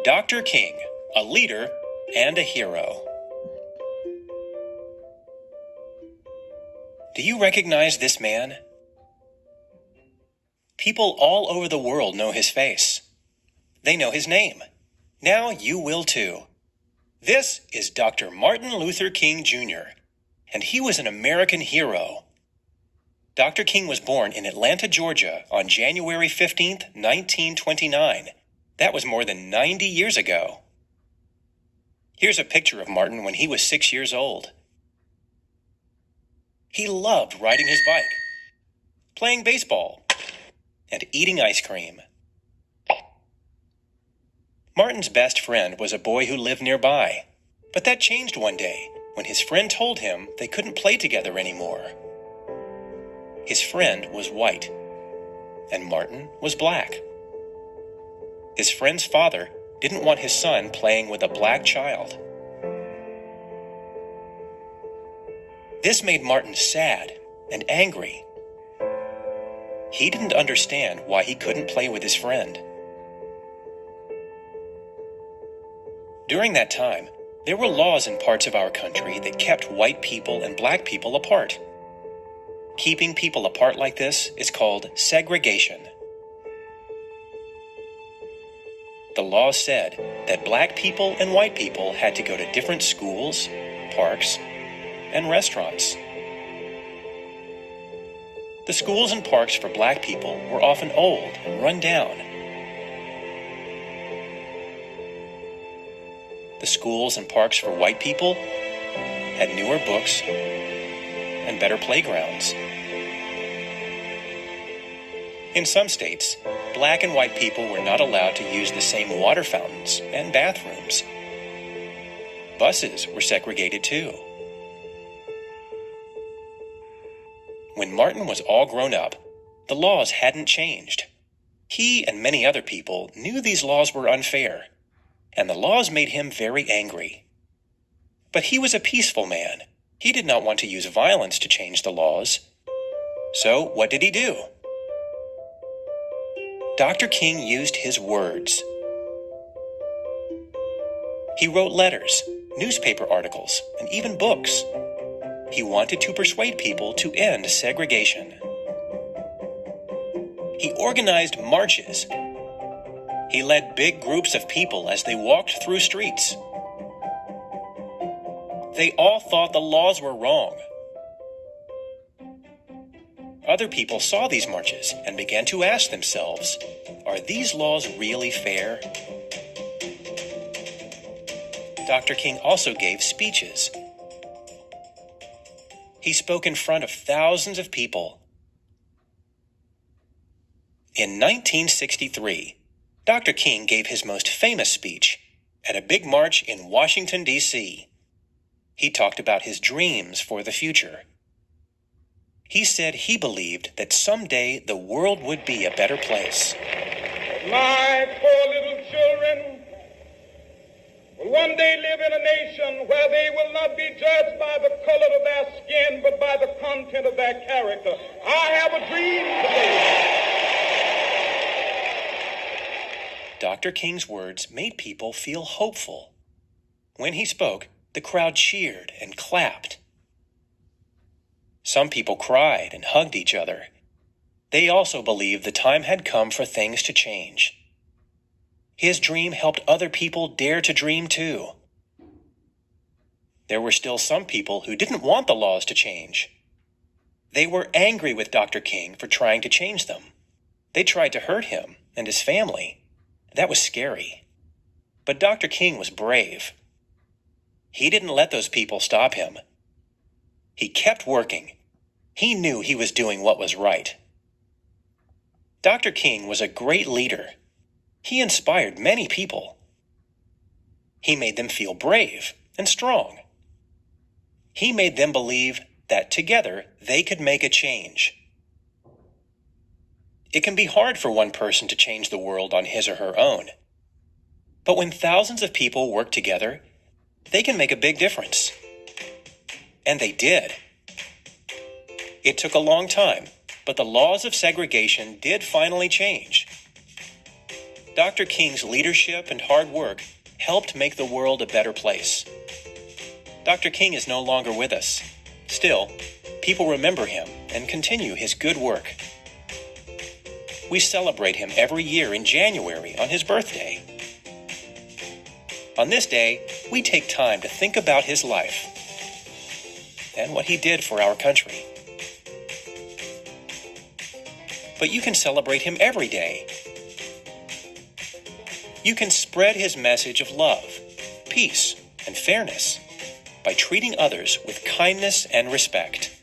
Dr. King, a leader and a hero. Do you recognize this man? People all over the world know his face. They know his name. Now you will too. This is Dr. Martin Luther King Jr., and he was an American hero. Dr. King was born in Atlanta, Georgia on January 15, 1929. That was more than 90 years ago. Here's a picture of Martin when he was 6 years old. He loved riding his bike, playing baseball, and eating ice cream. Martin's best friend was a boy who lived nearby, but that changed one day when his friend told him they couldn't play together anymore. His friend was white, and Martin was black. His friend's father didn't want his son playing with a black child. This made Martin sad and angry. He didn't understand why he couldn't play with his friend. During that time, there were laws in parts of our country that kept white people and black people apart. Keeping people apart like this is called segregation. The law said that black people and white people had to go to different schools, parks, and restaurants. The schools and parks for black people were often old and run down. The schools and parks for white people had newer books and better playgrounds. In some states, black and white people were not allowed to use the same water fountains and bathrooms. Buses were segregated too. When Martin was all grown up, the laws hadn't changed. He and many other people knew these laws were unfair, and the laws made him very angry. But he was a peaceful man. He did not want to use violence to change the laws. So what did he do? Dr. King used his words. He wrote letters, newspaper articles, and even books. He wanted to persuade people to end segregation. He organized marches. He led big groups of people as they walked through streets. They all thought the laws were wrong. Other people saw these marches and began to ask themselves, are these laws really fair? Dr. King also gave speeches. He spoke in front of thousands of people. In 1963, Dr. King gave his most famous speech at a big march in Washington, D.C. He talked about his dreams for the future. He said he believed that someday the world would be a better place. My poor little children will one day live in a nation where they will not be judged by the color of their skin, but by the content of their character. I have a dream today. Dr. King's words made people feel hopeful. When he spoke, the crowd cheered and clapped. Some people cried and hugged each other. They also believed the time had come for things to change. His dream helped other people dare to dream too. There were still some people who didn't want the laws to change. They were angry with Dr. King for trying to change them. They tried to hurt him and his family. That was scary. But Dr. King was brave. He didn't let those people stop him. He kept working. He knew he was doing what was right. Dr. King was a great leader. He inspired many people. He made them feel brave and strong. He made them believe that together they could make a change. It can be hard for one person to change the world on his or her own. But when thousands of people work together, they can make a big difference. And they did. It took a long time, but the laws of segregation did finally change. Dr. King's leadership and hard work helped make the world a better place. Dr. King is no longer with us. Still, people remember him and continue his good work. We celebrate him every year in January on his birthday. On this day, we take time to think about his life and what he did for our country. But you can celebrate him every day. You can spread his message of love, peace, and fairness by treating others with kindness and respect.